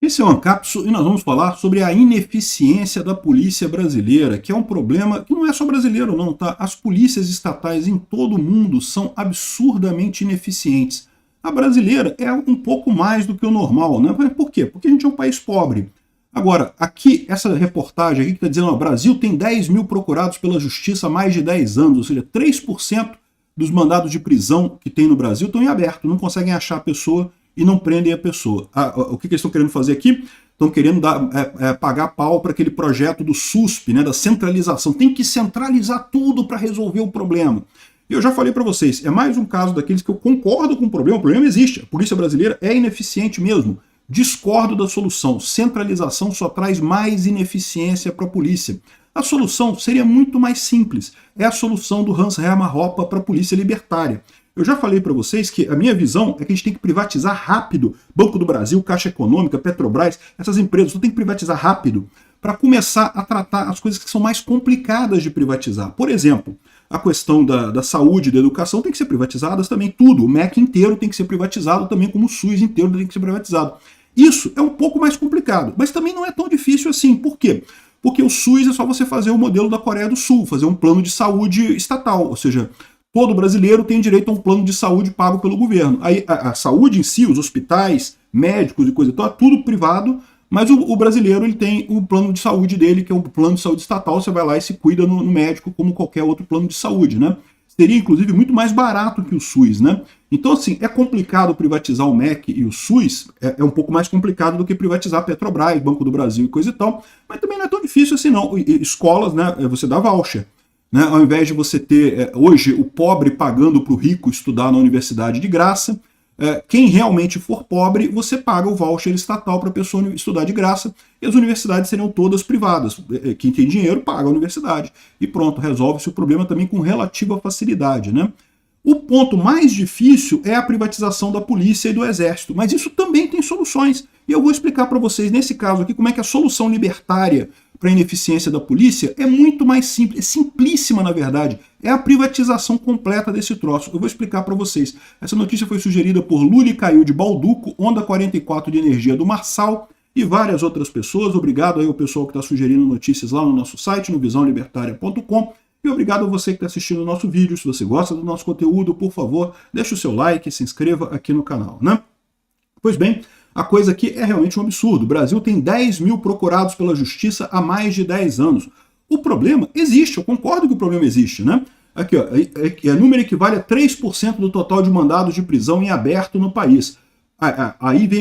Esse é o Ancapso e nós vamos falar sobre a ineficiência da polícia brasileira, que é um problema que não é só brasileiro não, tá? As polícias estatais em todo o mundo são absurdamente ineficientes. A brasileira é um pouco mais do que o normal, né? Por quê? Porque a gente é um país pobre. Agora, aqui, essa reportagem aqui que está dizendo que o Brasil tem 10 mil procurados pela justiça há mais de 10 anos, ou seja, 3% dos mandados de prisão que tem no Brasil estão em aberto, não conseguem achar a pessoa e não prendem a pessoa. O que eles estão querendo fazer aqui? Estão querendo pagar pau para aquele projeto do SUSP, né, da centralização. Tem que centralizar tudo para resolver o problema. E eu já falei para vocês, é mais um caso daqueles que eu concordo com o problema existe. A polícia brasileira é ineficiente mesmo. Discordo da solução. Centralização só traz mais ineficiência para a polícia. A solução seria muito mais simples. É a solução do Hans-Hermann Hoppe para a polícia libertária. Eu já falei para vocês que a minha visão é que a gente tem que privatizar rápido. Banco do Brasil, Caixa Econômica, Petrobras, essas empresas, tem que privatizar rápido para começar a tratar as coisas que são mais complicadas de privatizar. Por exemplo, a questão da saúde e da educação tem que ser privatizadas também, tudo. O MEC inteiro tem que ser privatizado também, como o SUS inteiro tem que ser privatizado. Isso é um pouco mais complicado, mas também não é tão difícil assim. Por quê? Porque o SUS é só você fazer o modelo da Coreia do Sul, fazer um plano de saúde estatal, ou seja, todo brasileiro tem direito a um plano de saúde pago pelo governo. Aí a saúde em si, os hospitais, médicos e coisa e tal, é tudo privado, mas o brasileiro ele tem o plano de saúde dele, que é um plano de saúde estatal, você vai lá e se cuida no médico como qualquer outro plano de saúde, né? Seria, inclusive, muito mais barato que o SUS, né? Então, assim, é complicado privatizar o MEC e o SUS, é um pouco mais complicado do que privatizar a Petrobras, Banco do Brasil e coisa e tal, mas também não é tão difícil assim, não. Escolas, né, você dá voucher. Né? Ao invés de você ter, hoje, o pobre pagando para o rico estudar na universidade de graça, quem realmente for pobre, você paga o voucher estatal para a pessoa estudar de graça, e as universidades seriam todas privadas. Quem tem dinheiro paga a universidade. E pronto, resolve-se o problema também com relativa facilidade. Né? O ponto mais difícil é a privatização da polícia e do exército, mas isso também tem soluções. E eu vou explicar para vocês, nesse caso aqui, como é que a solução libertária para a ineficiência da polícia é muito mais simples, é simplíssima na verdade, é a privatização completa desse troço. Eu vou explicar para vocês. Essa notícia foi sugerida por Luli Caiu de Balduco, Onda 44 de Energia do Marçal e várias outras pessoas. Obrigado aí ao pessoal que está sugerindo notícias lá no nosso site, no visãolibertaria.com. E obrigado a você que está assistindo o nosso vídeo. Se você gosta do nosso conteúdo, por favor, deixe o seu like e se inscreva aqui no canal, né? Pois bem, a coisa aqui é realmente um absurdo. O Brasil tem 10 mil procurados pela justiça há mais de 10 anos. O problema existe, eu concordo que o problema existe, né? Aqui, ó, o número equivale a 3% do total de mandados de prisão em aberto no país.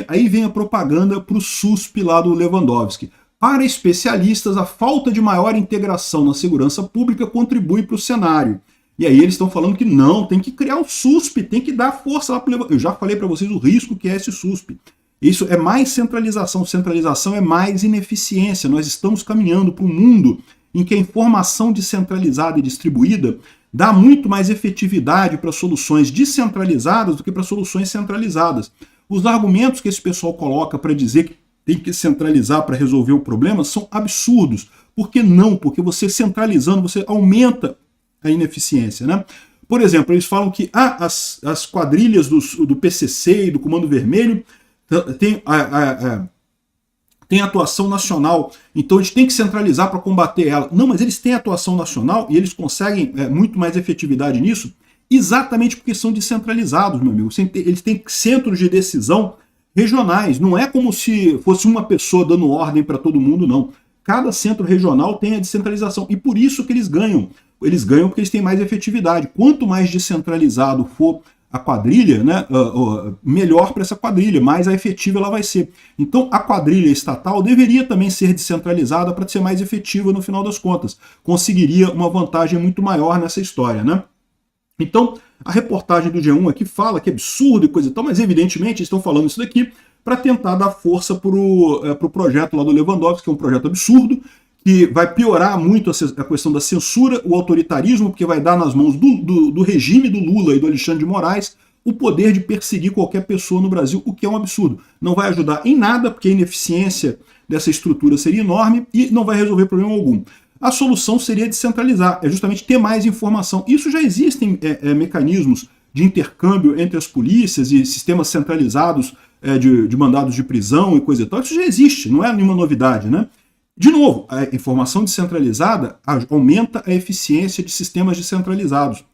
Aí vem a propaganda para o SUSP lá do Lewandowski. Para especialistas, a falta de maior integração na segurança pública contribui para o cenário. E aí eles estão falando que não, tem que criar o SUSP, tem que dar força lá para o Lewandowski. Eu já falei para vocês o risco que é esse SUSP. Isso é mais centralização. Centralização é mais ineficiência. Nós estamos caminhando para um mundo em que a informação descentralizada e distribuída dá muito mais efetividade para soluções descentralizadas do que para soluções centralizadas. Os argumentos que esse pessoal coloca para dizer que tem que centralizar para resolver o problema são absurdos. Por que não? Porque você centralizando, você aumenta a ineficiência, né? Por exemplo, eles falam que as quadrilhas do PCC e do Comando Vermelho tem atuação nacional, então a gente tem que centralizar para combater ela. Não, mas eles têm atuação nacional e eles conseguem muito mais efetividade nisso, exatamente porque são descentralizados, meu amigo. Eles têm centros de decisão regionais, não é como se fosse uma pessoa dando ordem para todo mundo, não. Cada centro regional tem a descentralização, e por isso que eles ganham. Eles ganham porque eles têm mais efetividade. Quanto mais descentralizado for a quadrilha, né, melhor para essa quadrilha, mais a efetiva ela vai ser. Então a quadrilha estatal deveria também ser descentralizada para ser mais efetiva no final das contas. Conseguiria uma vantagem muito maior nessa história, né? Então a reportagem do G1 aqui fala que é absurdo e coisa e tal, mas evidentemente eles estão falando isso daqui para tentar dar força para o projeto lá do Lewandowski, que é um projeto absurdo, que vai piorar muito a questão da censura, o autoritarismo, porque vai dar nas mãos do regime do Lula e do Alexandre de Moraes o poder de perseguir qualquer pessoa no Brasil, o que é um absurdo. Não vai ajudar em nada, porque a ineficiência dessa estrutura seria enorme e não vai resolver problema algum. A solução seria descentralizar, é justamente ter mais informação. Isso já existem mecanismos de intercâmbio entre as polícias e sistemas centralizados de mandados de prisão e coisa e tal. Isso já existe, não é nenhuma novidade, né? De novo, a informação descentralizada aumenta a eficiência de sistemas descentralizados.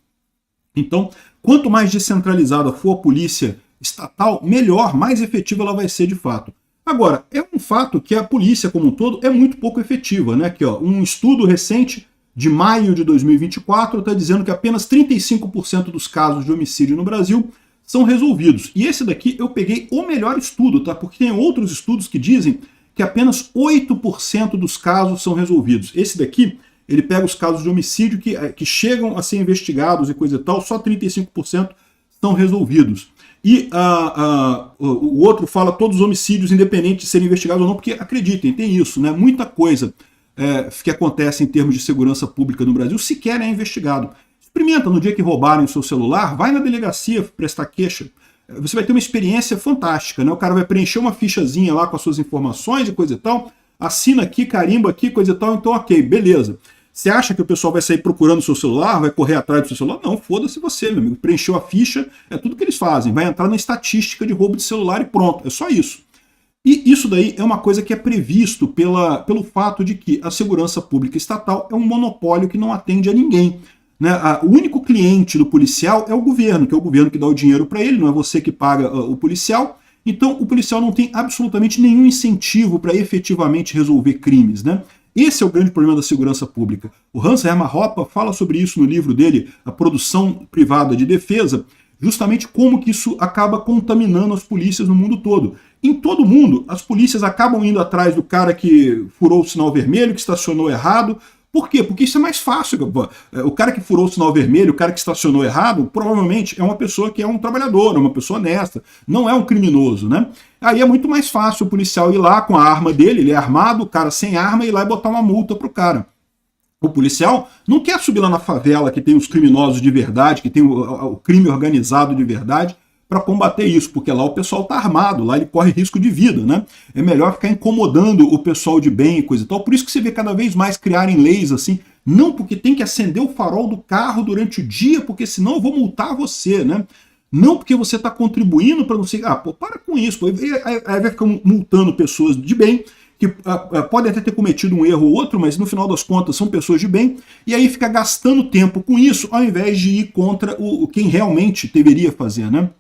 Então, quanto mais descentralizada for a polícia estatal, melhor, mais efetiva ela vai ser de fato. Agora, é um fato que a polícia como um todo é muito pouco efetiva, né? Aqui, ó, um estudo recente de maio de 2024 está dizendo que apenas 35% dos casos de homicídio no Brasil são resolvidos. E esse daqui eu peguei o melhor estudo, tá? Porque tem outros estudos que dizem que apenas 8% dos casos são resolvidos. Esse daqui, ele pega os casos de homicídio que chegam a ser investigados e coisa e tal, só 35% são resolvidos. E o outro fala todos os homicídios, independente de serem investigados ou não, porque acreditem, tem isso, né? Muita coisa que acontece em termos de segurança pública no Brasil sequer é investigado. Experimenta, no dia que roubarem o seu celular, vai na delegacia prestar queixa. Você vai ter uma experiência fantástica, né? O cara vai preencher uma fichazinha lá com as suas informações e coisa e tal, assina aqui, carimba aqui, coisa e tal, então ok, beleza. Você acha que o pessoal vai sair procurando o seu celular, vai correr atrás do seu celular? Não, foda-se você, meu amigo. Preencheu a ficha, é tudo que eles fazem. Vai entrar na estatística de roubo de celular e pronto, é só isso. E isso daí é uma coisa que é previsto pelo fato de que a segurança pública estatal é um monopólio que não atende a ninguém. Né? O único cliente do policial é o governo, que é o governo que dá o dinheiro para ele, não é você que paga o policial. Então o policial não tem absolutamente nenhum incentivo para efetivamente resolver crimes, né? Esse é o grande problema da segurança pública. O Hans Hermann Hoppe fala sobre isso no livro dele, A Produção Privada de Defesa, justamente como que isso acaba contaminando as polícias no mundo todo. Em todo o mundo, as polícias acabam indo atrás do cara que furou o sinal vermelho, que estacionou errado. Por quê? Porque isso é mais fácil. O cara que furou o sinal vermelho, o cara que estacionou errado, provavelmente é uma pessoa que é um trabalhador, é uma pessoa honesta, não é um criminoso, né? Aí é muito mais fácil o policial ir lá com a arma dele, ele é armado, o cara sem arma, ir lá e botar uma multa pro cara. O policial não quer subir lá na favela que tem os criminosos de verdade, que tem o crime organizado de verdade, para combater isso, porque lá o pessoal está armado, lá ele corre risco de vida, né? É melhor ficar incomodando o pessoal de bem e coisa e tal. Por isso que você vê cada vez mais criarem leis assim, não porque tem que acender o farol do carro durante o dia, porque senão eu vou multar você, né? Não porque você está contribuindo para não sei... pô, para com isso. Pô. Aí vai ficar multando pessoas de bem, que podem até ter cometido um erro ou outro, mas no final das contas são pessoas de bem, e aí fica gastando tempo com isso, ao invés de ir contra quem realmente deveria fazer, né?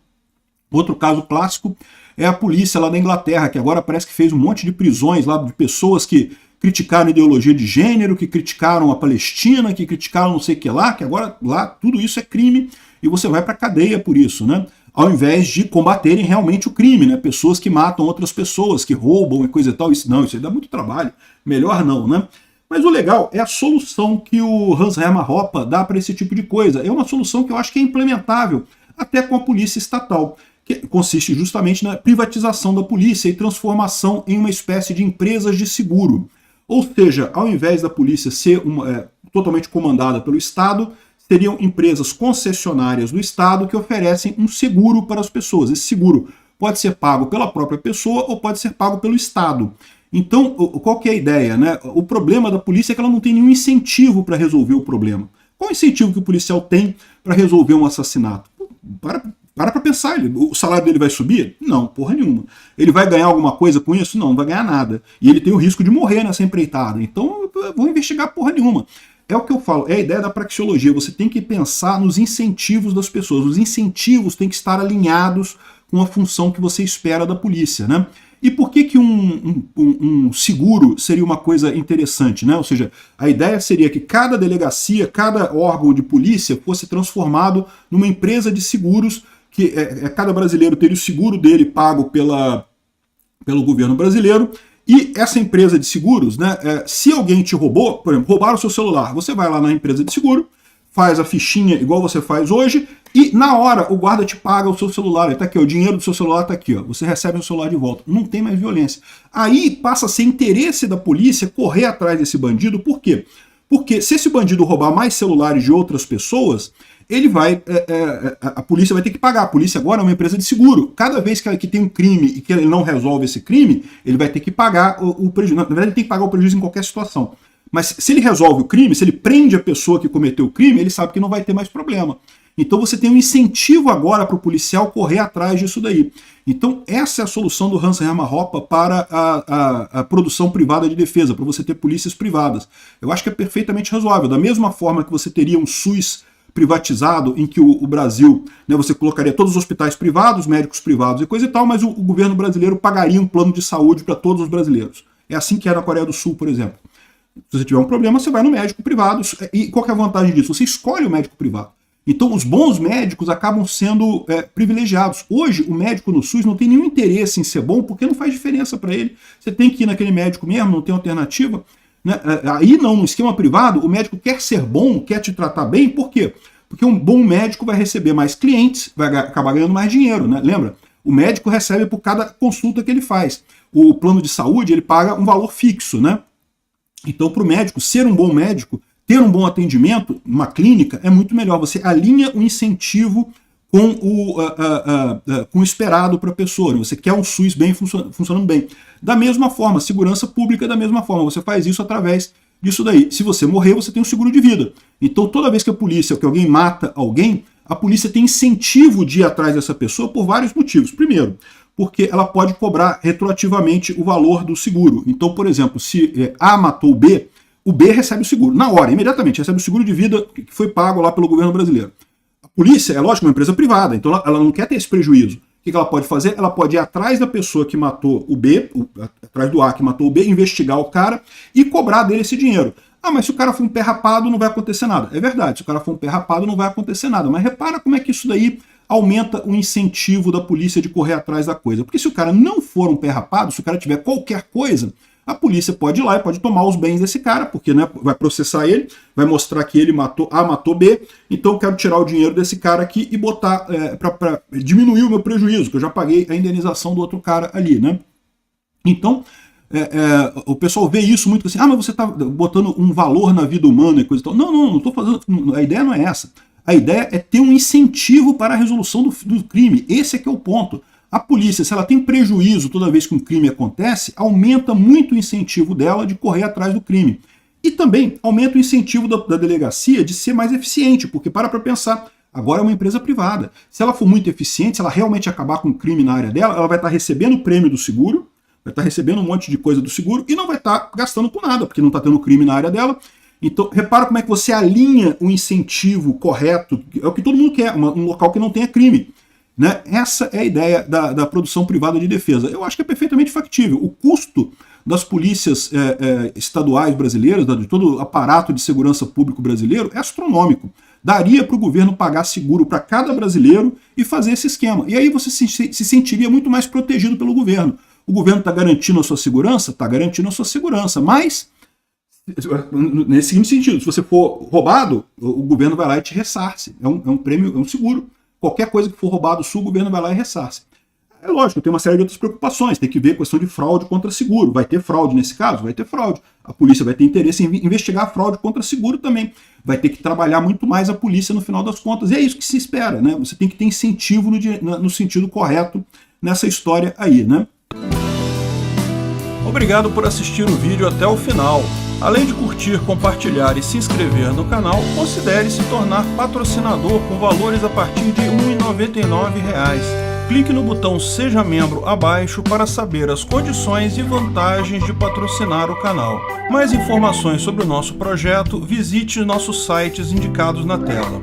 Outro caso clássico é a polícia lá da Inglaterra, que agora parece que fez um monte de prisões lá de pessoas que criticaram a ideologia de gênero, que criticaram a Palestina, que criticaram não sei o que lá, que agora lá tudo isso é crime e você vai para a cadeia por isso, né? Ao invés de combaterem realmente o crime, né? Pessoas que matam outras pessoas, que roubam e coisa e tal. Isso aí dá muito trabalho, melhor não, né? Mas o legal é a solução que o Hans Hermann Hoppe dá para esse tipo de coisa. É uma solução que eu acho que é implementável até com a polícia estatal, que consiste justamente na privatização da polícia e transformação em uma espécie de empresas de seguro. Ou seja, ao invés da polícia ser totalmente comandada pelo Estado, seriam empresas concessionárias do Estado que oferecem um seguro para as pessoas. Esse seguro pode ser pago pela própria pessoa ou pode ser pago pelo Estado. Então, qual que é a ideia, né? O problema da polícia é que ela não tem nenhum incentivo para resolver o problema. Qual o incentivo que o policial tem para resolver um assassinato? Para pensar, o salário dele vai subir? Não, porra nenhuma. Ele vai ganhar alguma coisa com isso? Não vai ganhar nada. E ele tem o risco de morrer nessa empreitada. Então, eu vou investigar porra nenhuma. É o que eu falo, é a ideia da praxeologia. Você tem que pensar nos incentivos das pessoas. Os incentivos têm que estar alinhados com a função que você espera da polícia, né? E por que um seguro seria uma coisa interessante, né? Ou seja, a ideia seria que cada delegacia, cada órgão de polícia fosse transformado numa empresa de seguros, que cada brasileiro teria o seguro dele pago pelo governo brasileiro. E essa empresa de seguros, né, se alguém te roubou, por exemplo, roubaram o seu celular, você vai lá na empresa de seguro, faz a fichinha igual você faz hoje, e na hora o guarda te paga o seu celular. Está aqui, ó, o dinheiro do seu celular está aqui, ó, você recebe o celular de volta. Não tem mais violência. Aí passa a ser interesse da polícia correr atrás desse bandido. Por quê? Porque se esse bandido roubar mais celulares de outras pessoas, ele vai, a polícia vai ter que pagar. A polícia agora é uma empresa de seguro. Cada vez que tem um crime e que ele não resolve esse crime, ele vai ter que pagar o prejuízo. Na verdade, ele tem que pagar o prejuízo em qualquer situação. Mas se ele resolve o crime, se ele prende a pessoa que cometeu o crime, ele sabe que não vai ter mais problema. Então você tem um incentivo agora para o policial correr atrás disso daí. Então essa é a solução do Hans Hermann Hoppe para a produção privada de defesa, para você ter polícias privadas. Eu acho que é perfeitamente razoável. Da mesma forma que você teria um SUS privatizado, em que o Brasil, né, você colocaria todos os hospitais privados, médicos privados e coisa e tal, mas o governo brasileiro pagaria um plano de saúde para todos os brasileiros. É assim que é na Coreia do Sul, por exemplo. Se você tiver um problema, você vai no médico privado. E qual que é a vantagem disso? Você escolhe o médico privado. Então os bons médicos acabam sendo privilegiados. Hoje o médico no SUS não tem nenhum interesse em ser bom, porque não faz diferença para ele. Você tem que ir naquele médico mesmo, não tem alternativa. Né? Aí não, no esquema privado, o médico quer ser bom, quer te tratar bem, por quê? Porque um bom médico vai receber mais clientes, vai acabar ganhando mais dinheiro, né? Lembra? O médico recebe por cada consulta que ele faz. O plano de saúde, ele paga um valor fixo, né? Então, para o médico, ser um bom médico, ter um bom atendimento, uma clínica, é muito melhor. Você alinha o incentivo com o esperado para a pessoa. Né? Você quer um SUS bem funcionando bem. Da mesma forma, segurança pública da mesma forma. Você faz isso através disso daí. Se você morrer, você tem um seguro de vida. Então, toda vez que a polícia, que alguém mata alguém, a polícia tem incentivo de ir atrás dessa pessoa por vários motivos. Primeiro, porque ela pode cobrar retroativamente o valor do seguro. Então, por exemplo, se A matou B, o B recebe o seguro. Na hora, imediatamente, recebe o seguro de vida que foi pago lá pelo governo brasileiro. A polícia, é lógico, uma empresa privada, então ela não quer ter esse prejuízo. O que ela pode fazer? Ela pode ir atrás da pessoa que matou o B, atrás do A que matou o B, investigar o cara e cobrar dele esse dinheiro. Ah, mas se o cara for um pé rapado, não vai acontecer nada. É verdade, se o cara for um pé rapado, não vai acontecer nada. Mas repara como é que isso daí aumenta o incentivo da polícia de correr atrás da coisa. Porque se o cara não for um pé rapado, se o cara tiver qualquer coisa, a polícia pode ir lá e pode tomar os bens desse cara, porque né, vai processar ele, vai mostrar que ele matou A, matou B, então eu quero tirar o dinheiro desse cara aqui e botar para diminuir o meu prejuízo, que eu já paguei a indenização do outro cara ali, né? Então, o pessoal vê isso muito assim, mas você está botando um valor na vida humana e coisa e tal. Não estou fazendo, a ideia não é essa. A ideia é ter um incentivo para a resolução do crime. Esse é que é o ponto. A polícia, se ela tem prejuízo toda vez que um crime acontece, aumenta muito o incentivo dela de correr atrás do crime. E também aumenta o incentivo da delegacia de ser mais eficiente, porque para pensar, agora é uma empresa privada. Se ela for muito eficiente, se ela realmente acabar com o crime na área dela, ela vai estar recebendo o prêmio do seguro, vai estar recebendo um monte de coisa do seguro e não vai estar gastando por nada, porque não está tendo crime na área dela. Então, repara como é que você alinha o incentivo correto, é o que todo mundo quer, um local que não tenha crime. Né? Essa é a ideia da produção privada de defesa. Eu acho que é perfeitamente factível. O custo das polícias estaduais brasileiras, de todo o aparato de segurança público brasileiro, é astronômico. Daria para o governo pagar seguro para cada brasileiro e fazer esse esquema. E aí você se sentiria muito mais protegido pelo governo. O governo está garantindo a sua segurança? Está garantindo a sua segurança, mas nesse seguinte sentido, se você for roubado, o governo vai lá e te ressarce. É um prêmio, é um seguro. Qualquer coisa que for roubado o governo vai lá e ressarce. É lógico, tem uma série de outras preocupações. Tem que ver a questão de fraude contra seguro. Vai ter fraude nesse caso? Vai ter fraude. A polícia vai ter interesse em investigar a fraude contra seguro também. Vai ter que trabalhar muito mais a polícia no final das contas. E é isso que se espera, né? Você tem que ter incentivo no sentido correto nessa história aí, né? Obrigado por assistir o vídeo até o final. Além de curtir, compartilhar e se inscrever no canal, considere se tornar patrocinador com valores a partir de R$ 1,99. Clique no botão Seja Membro abaixo para saber as condições e vantagens de patrocinar o canal. Mais informações sobre o nosso projeto, visite nossos sites indicados na tela.